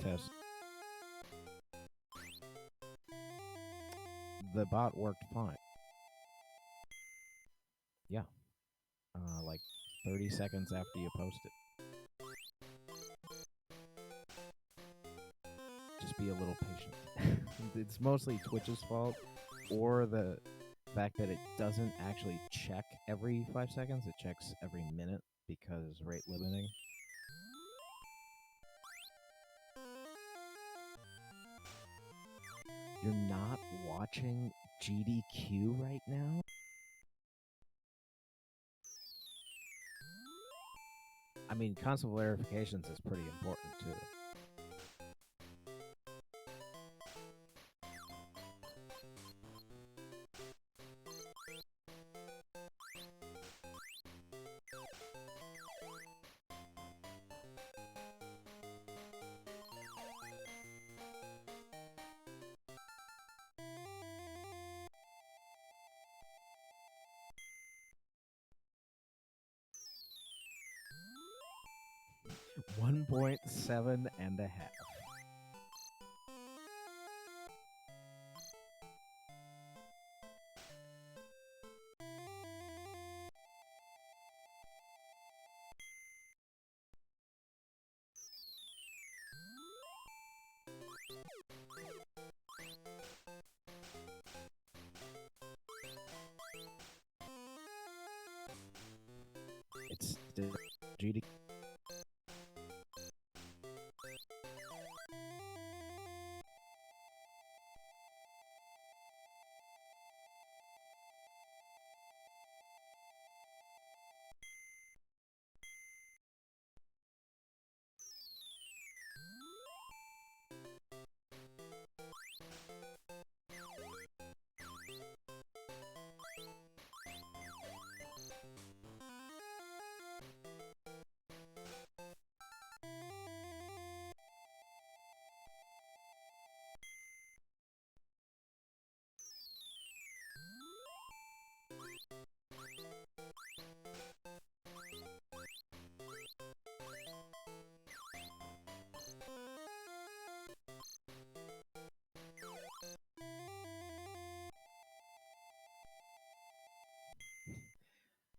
Test. The bot worked fine. Yeah. Like 30 seconds after you posted. Just be a little patient. It's mostly Twitch's fault, or the fact that it doesn't actually check every 5 seconds. It checks every minute because rate limiting. You're not watching GDQ right now? I mean, console verifications is pretty important, too. $1.7 and a half. It's still GD.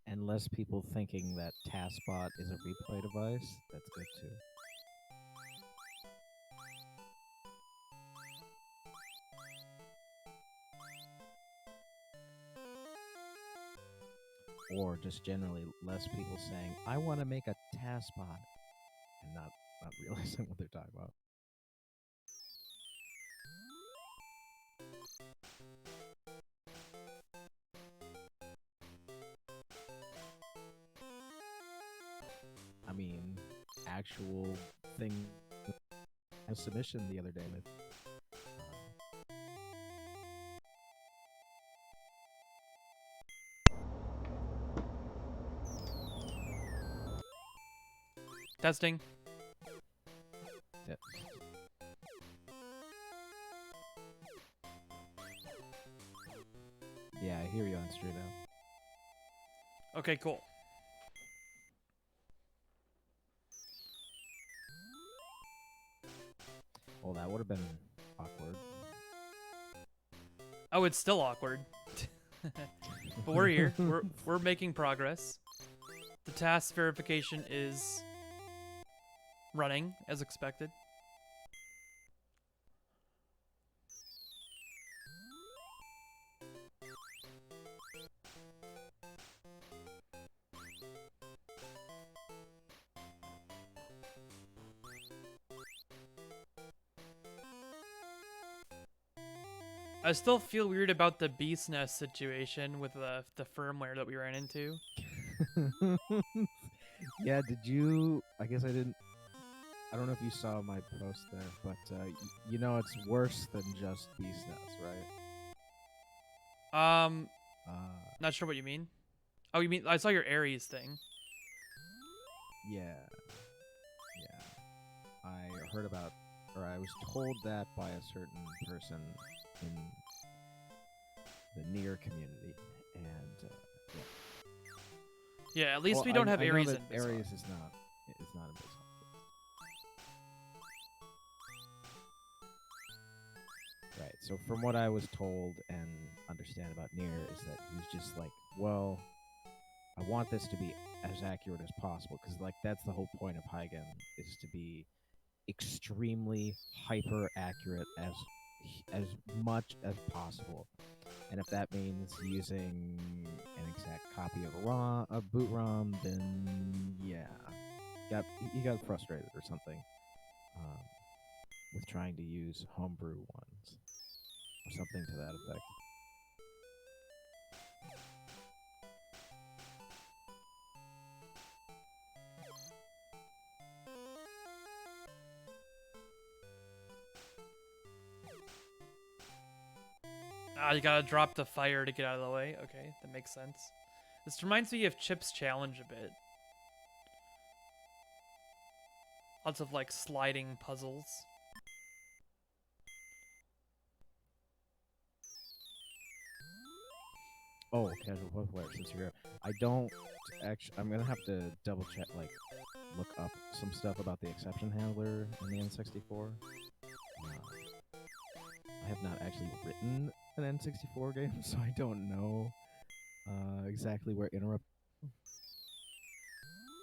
And less people thinking that TASBot is a replay device. That's good too. Or just generally less people saying, I want to make a TASBot, and not realizing what they're talking about. I mean, actual thing, a submission the other day. Testing. Yeah. hear you on stream now. Okay, cool. Well, that would have been awkward. Oh, it's still awkward. But we're here. We're making progress. The TAS verification is running as expected. I still feel weird about the beast nest situation with the firmware that we ran into. Yeah, did you? I guess I didn't. I don't know if you saw my post there, but you know it's worse than just beast nest, right? Not sure what you mean. Oh, you mean I saw your Ares thing. Yeah, yeah. I heard about, or I was told that by a certain person in the near community, and yeah. At least we don't have I Ares know in that BizHawk. Ares is not in BizHawk. Right. So from what I was told and understand about Nier is that he's just like, well, I want this to be as accurate as possible because like that's the whole point of Hygen is to be extremely hyper accurate as much as possible. And if that means using an exact copy of a boot ROM, then yeah, he got frustrated or something with trying to use homebrew ones or something to that effect. Ah, you gotta drop the fire to get out of the way. Okay, that makes sense. This reminds me of Chip's challenge a bit. Lots of like sliding puzzles. Oh, casual puzzle player, since you're here. I don't actually. I'm gonna have to double check, like, look up some stuff about the exception handler in the N64. I have not actually written an N64 game, so I don't know exactly where interrupt.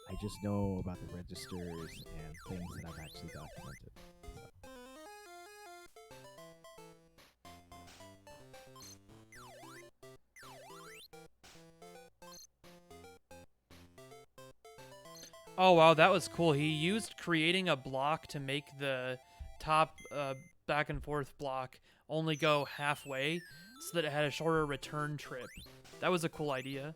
I just know about the registers and things that I've actually documented. So. Oh wow, that was cool. He used creating a block to make the top back and forth block only go halfway so that it had a shorter return trip. That was a cool idea.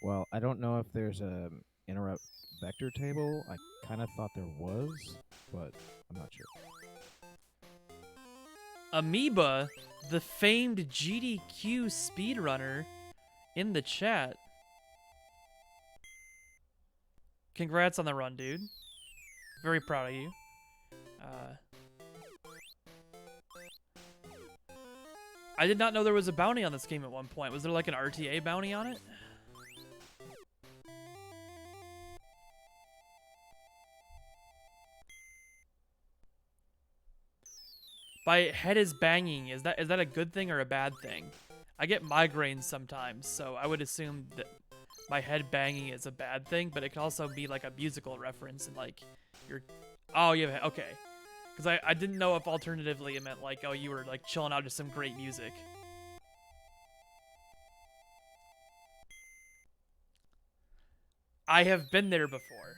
Well, I don't know if there's a interrupt vector table. I kind of thought there was, but I'm not sure. Amoeba, the famed GDQ speedrunner, in the chat. Congrats on the run, dude. Very proud of you. I did not know there was a bounty on this game at one point. Was there like an RTA bounty on it? My head is banging. Is that a good thing or a bad thing? I get migraines sometimes, so I would assume that my head banging is a bad thing, but it could also be like a musical reference and like you're, oh yeah, okay. Because I didn't know if alternatively it meant like, oh, you were like chilling out to some great music. I have been there before.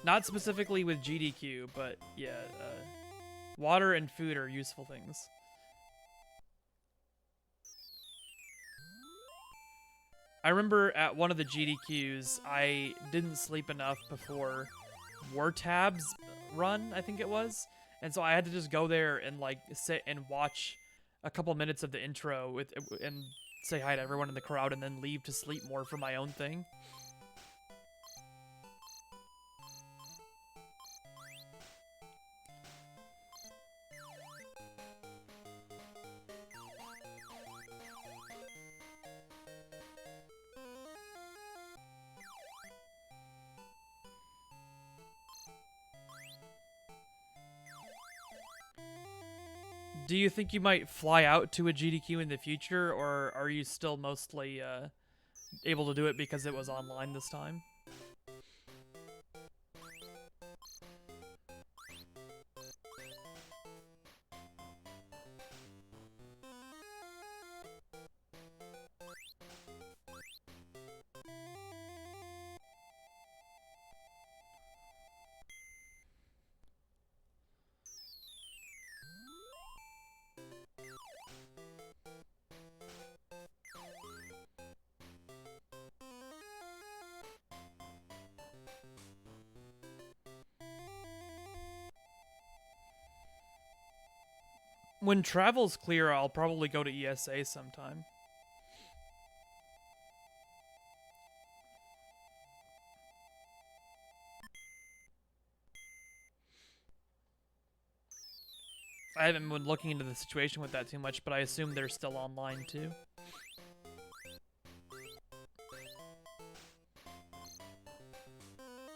Not specifically with GDQ, but yeah, water and food are useful things. I remember at one of the GDQs, I didn't sleep enough before War Tab's run, I think it was. And so I had to just go there and like sit and watch a couple minutes of the intro with and say hi to everyone in the crowd and then leave to sleep more for my own thing. Do you think you might fly out to a GDQ in the future, or are you still mostly able to do it because it was online this time? When travel's clear, I'll probably go to ESA sometime. I haven't been looking into the situation with that too much, but I assume they're still online too.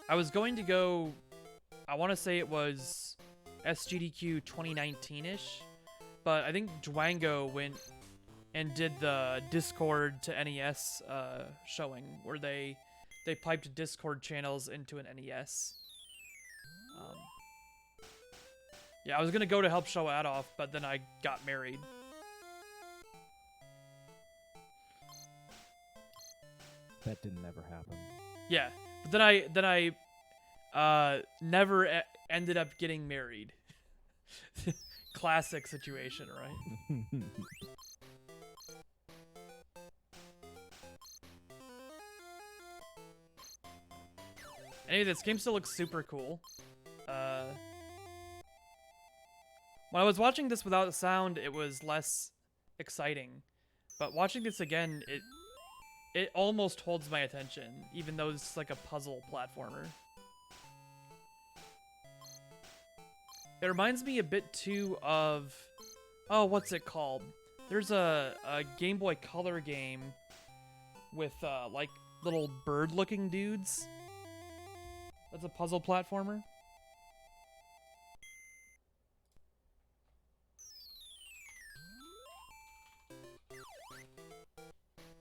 I was going to go, I want to say it was SGDQ 2019-ish, but I think Dwango went and did the Discord to NES showing, where they piped Discord channels into an NES. Yeah, I was gonna go to help show that off, but then I got married. That didn't ever happen. Yeah, but then I never ended up getting married. Classic situation, right? Anyway, this game still looks super cool. When I was watching this without sound, it was less exciting. But watching this again, it almost holds my attention, even though it's like a puzzle platformer. It reminds me a bit too of, oh, what's it called? There's a Game Boy Color game with like little bird-looking dudes. That's a puzzle platformer.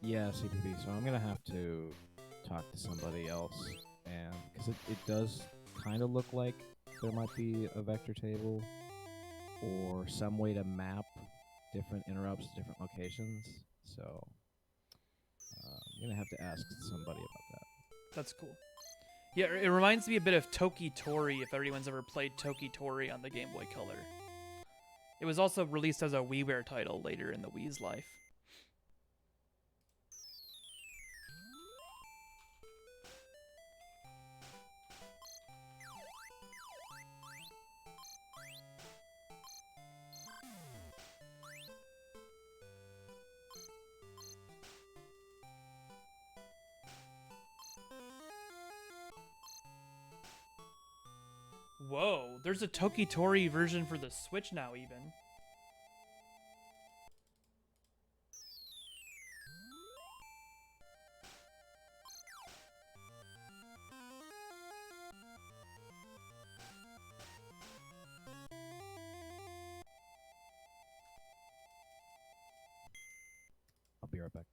Yeah, CPP. So I'm gonna have to talk to somebody else, and because it does kind of look like there might be a vector table or some way to map different interrupts to different locations. So I'm gonna have to ask somebody about that. That's cool. Yeah, it reminds me a bit of Toki Tori, if everyone's ever played Toki Tori on the Game Boy Color. It was also released as a WiiWare title later in the Wii's life. Whoa, there's a Toki Tori version for the Switch now, even. I'll be right back.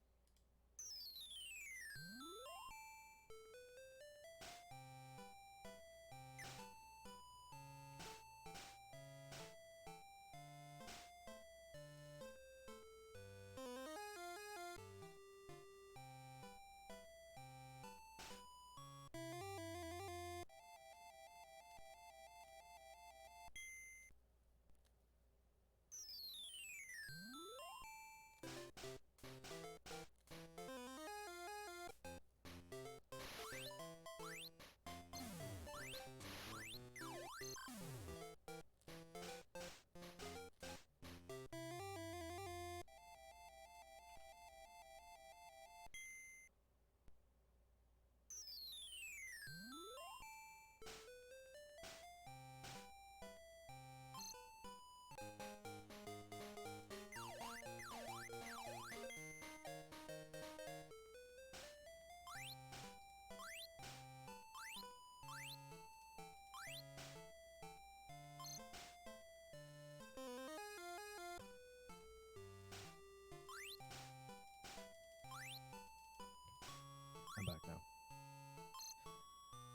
I'm back now.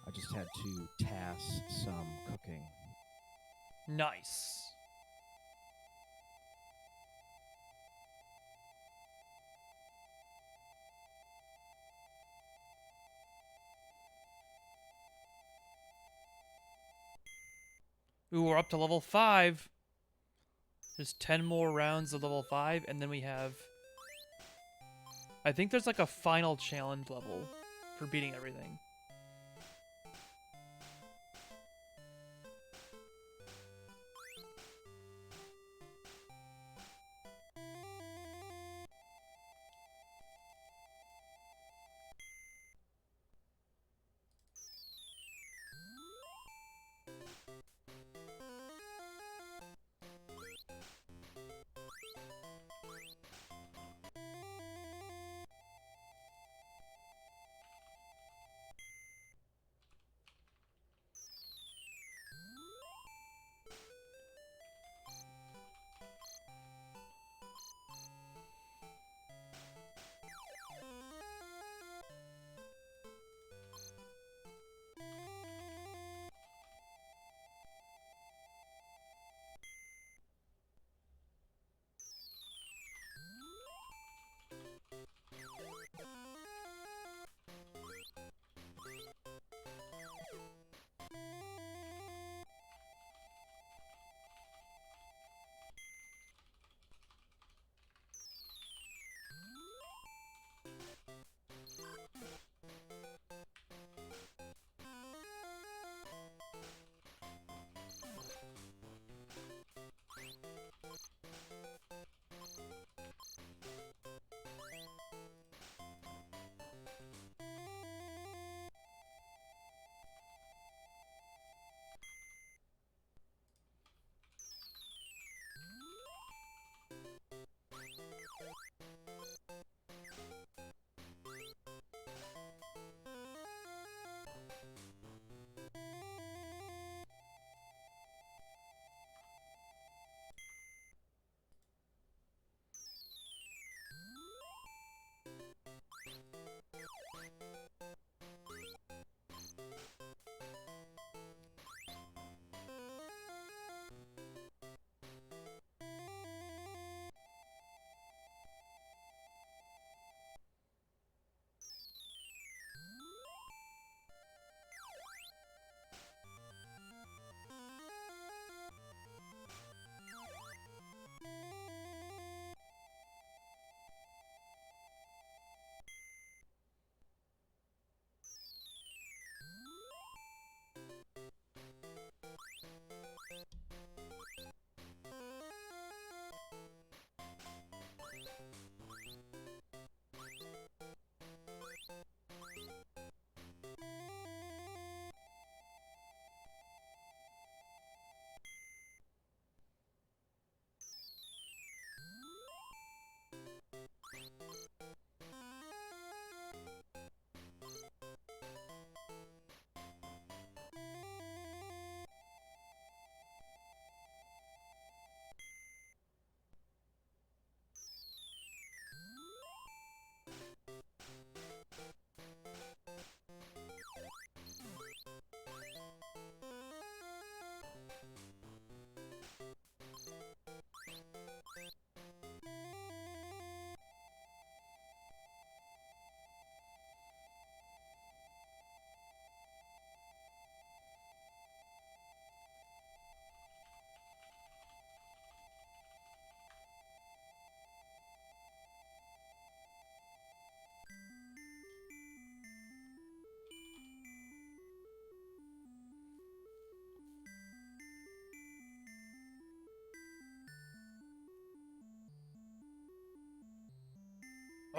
I just had to TAS some cooking. Nice. Ooh, we're up to level 5. There's 10 more rounds of level 5, and then we have... I think there's like a final challenge level for beating everything.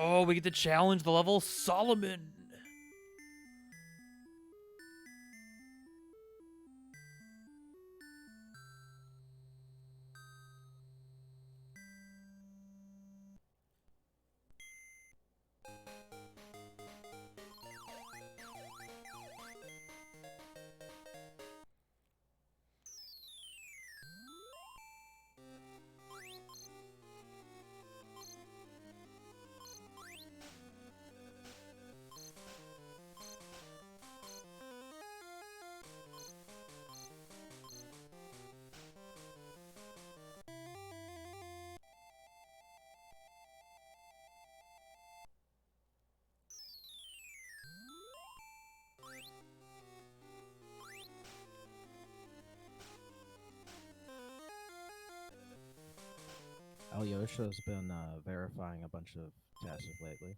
Oh, we get to challenge the level Solomon. Alyosha's been verifying a bunch of TASs lately.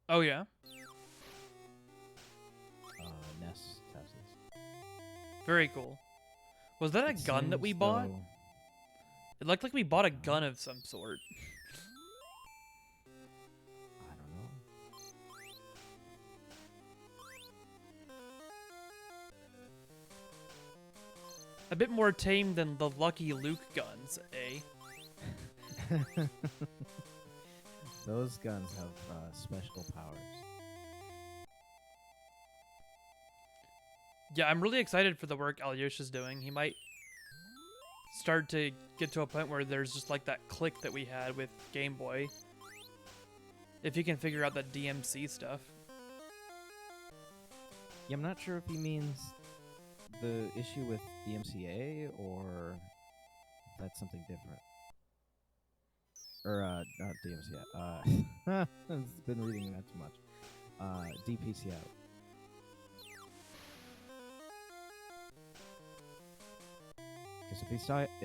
Oh yeah. Nest TASs. Very cool. Was that a It gun that we seems bought? though- It looked like we bought a gun of some sort. I don't know. A bit more tame than the Lucky Luke guns, eh? Those guns have special powers. Yeah, I'm really excited for the work Alyosha's doing. He might start to get to a point where there's just like that click that we had with Game Boy. If he can figure out that DMC stuff. Yeah, I'm not sure if he means the issue with DMCA or if that's something different. Or, not DMCA. It's been reading that too much. DPCA. Because if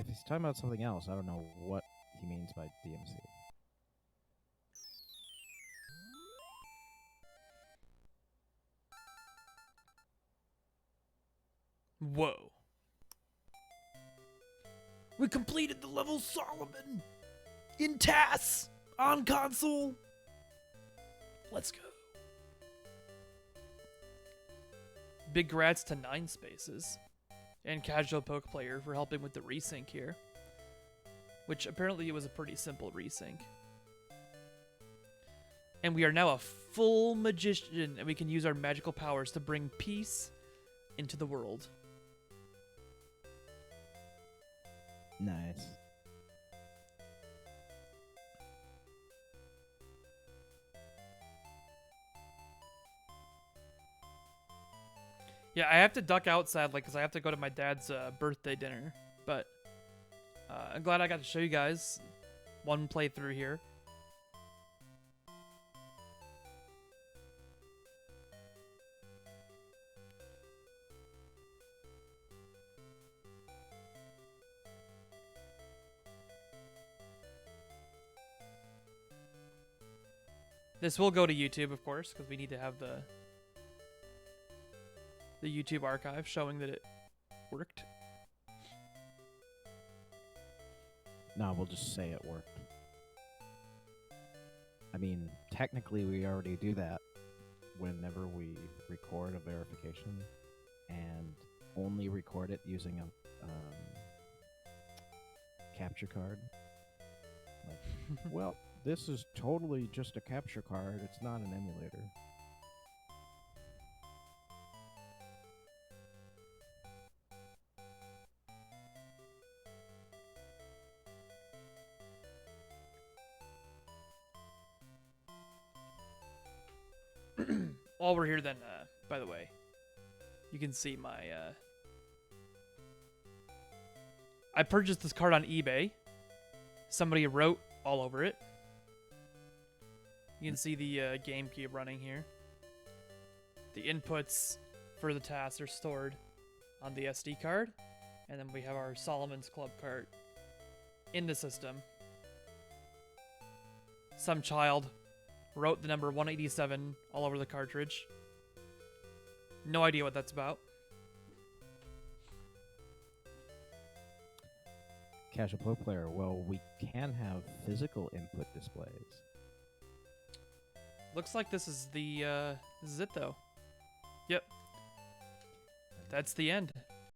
he's talking about something else, I don't know what he means by DMC. Whoa. We completed the level Solomon in TAS on console. Let's go. Big grats to ninespaces and Casual Poke Player for helping with the resync here, which apparently it was a pretty simple resync. And we are now a full magician, and we can use our magical powers to bring peace into the world. Nice. Yeah, I have to duck out sadly because I have to go to my dad's birthday dinner. But I'm glad I got to show you guys one playthrough here. This will go to YouTube, of course, because we need to have the YouTube archive showing that it worked. No, we'll just say it worked. I mean, technically we already do that whenever we record a verification and only record it using a capture card. Like, well, this is totally just a capture card. It's not an emulator. While we're here then, by the way, you can see my, I purchased this card on eBay. Somebody wrote all over it. You can see the GameCube running here. The inputs for the TAS are stored on the SD card. And then we have our Solomon's Club card in the system. Some child wrote the number 187 all over the cartridge. No idea what that's about. Casual Pro Player, well, we can have physical input displays. Looks like this is the, this is it though. Yep. That's the end.